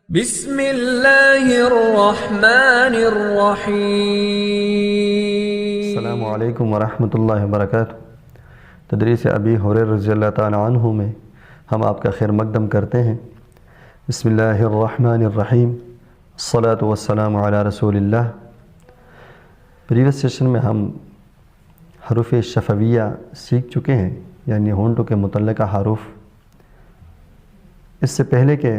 بسم اللہ الرحمن الرحیم۔ السلام علیکم ورحمۃ اللہ وبرکاتہ۔ تدریس ابی ہریرہ رضی اللہ تعالی عنہ میں ہم آپ کا خیر مقدم کرتے ہیں۔ بسم اللہ الرحمن الرحیم، الصلاۃ والسلام علی رسول اللہ۔ پریویس سیشن میں ہم حروف شفویہ سیکھ چکے ہیں، یعنی ہونٹوں کے متعلقہ حروف۔ اس سے پہلے کہ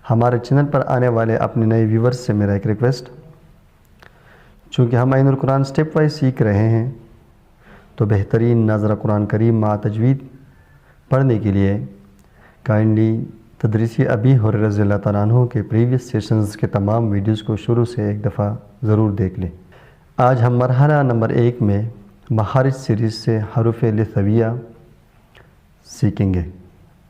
ہمارے چینل پر آنے والے اپنے نئے ویورز سے میرا ایک ریکویسٹ، چونکہ ہم عین القرآن سٹیپ وائز سیکھ رہے ہیں، تو بہترین ناظرہ قرآن کریم مع تجوید پڑھنے کے لیے کائنڈلی تدریسی ابی ہریرہ رضی اللہ تعالیٰ عنہ کے پریویس سیشنز کے تمام ویڈیوز کو شروع سے ایک دفعہ ضرور دیکھ لیں۔ آج ہم مرحلہ نمبر 1 میں مخارج سیریز سے حروف لثویہ سیکھیں گے۔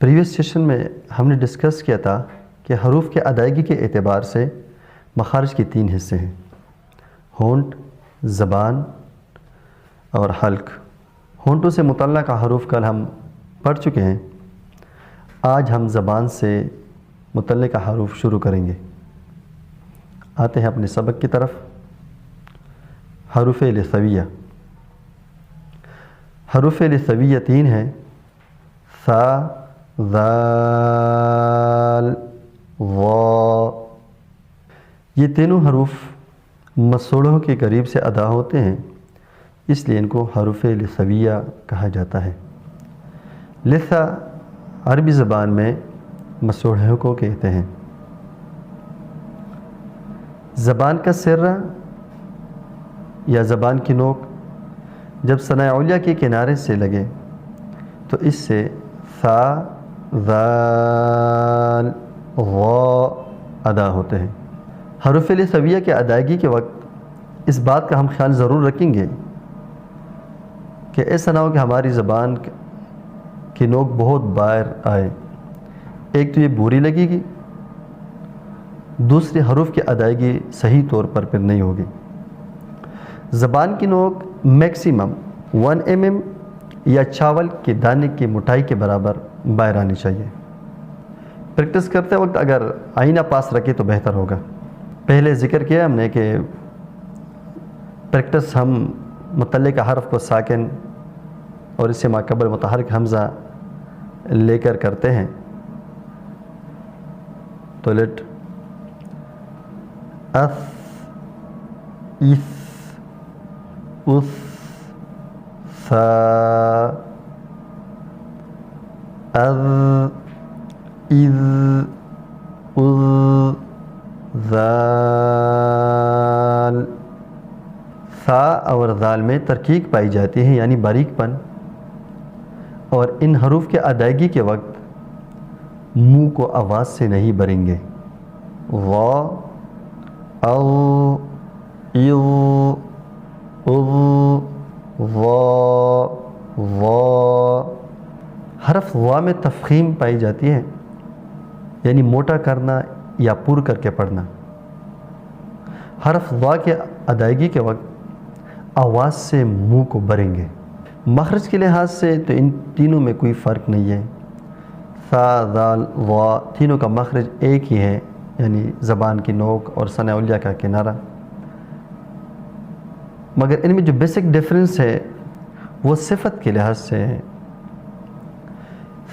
پریویس سیشن میں ہم نے ڈسکس کیا تھا کہ حروف کے ادائیگی کے اعتبار سے مخارج کے 3 حصے ہیں: ہونٹ، زبان اور حلق۔ ہونٹوں سے متعلقہ حروف کل ہم پڑھ چکے ہیں، آج ہم زبان سے متعلقہ حروف شروع کریں گے۔ آتے ہیں اپنے سبق کی طرف۔ حروف لثویہ۔ حروف لثویہ 3 ہیں: ثا، ذال، وا۔ یہ تینوں حروف مسوڑوں کے قریب سے ادا ہوتے ہیں، اس لیے ان کو حروف لثویہ کہا جاتا ہے۔ لثہ عربی زبان میں مسوڑوں کو کہتے ہیں۔ زبان کا سرہ یا زبان کی نوک جب ثناء علیہ کے کنارے سے لگے تو اس سے ثا، ذال، وا ادا ہوتے ہیں۔ حروف لثویہ کے ادائیگی کے وقت اس بات کا ہم خیال ضرور رکھیں گے کہ ایسا نہ ہو کہ ہماری زبان کی نوک بہت باہر آئے۔ ایک تو یہ بری لگے گی، دوسری حروف کی ادائیگی صحیح طور پر پھر نہیں ہوگی۔ زبان کی نوک میکسیمم 1 mm یا چاول کے دانے کی موٹائی کے برابر باہر آنی چاہیے۔ پریکٹس کرتے وقت اگر آئینہ پاس رکھے تو بہتر ہوگا۔ پہلے ذکر کیا ہم نے کہ پریکٹس ہم متعلقہ حرف کو ساکن اور اس سے ماقبل متحرک حمزہ لے کر کرتے ہیں۔ تو لیٹ اث، اس، اس، ثا، اذ، اذ، اذ، ذال۔ ثا اور ذال میں ترقیق پائی جاتی ہے، یعنی باریک پن، اور ان حروف کے ادائیگی کے وقت منہ کو آواز سے نہیں بھریں گے۔ وا، او، ایو، اذ، وا، وا۔ حرف وا میں تفخیم پائی جاتی ہے، یعنی موٹا کرنا یا پر کر کے پڑھنا۔ حرف وا کے ادائیگی کے وقت آواز سے منہ کو بھریں گے۔ مخرج کے لحاظ سے تو ان تینوں میں کوئی فرق نہیں ہے۔ ثا، ذال، وا تینوں کا مخرج ایک ہی ہے، یعنی زبان کی نوک اور ثناء علیہ کا کنارہ، مگر ان میں جو بیسک ڈیفرنس ہے وہ صفت کے لحاظ سے ہے۔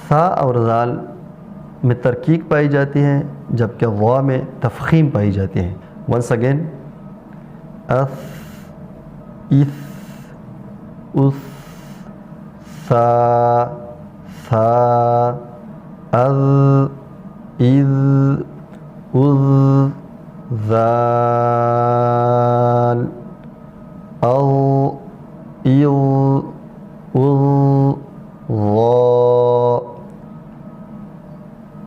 ثا اور ذال میں ترقیق پائی جاتی ہے، جبکہ وا میں تفخیم پائی جاتی ہے۔ ونس اگین، اث، اس، اس، ثا، ثا، اذ، اذ، اذ، ذال، او، ایو، اذ، وا۔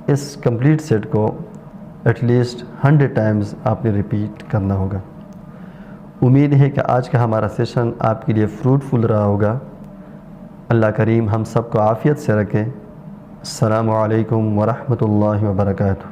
اس کمپلیٹ سیٹ کو ایٹ لیسٹ 100 ٹائمز آپ نے ریپیٹ کرنا ہوگا۔ امید ہے کہ آج کا ہمارا سیشن آپ کے لیے فروٹفل رہا ہوگا۔ اللہ کریم ہم سب کو عافیت سے رکھے۔ السلام علیکم ورحمۃ اللہ وبرکاتہ۔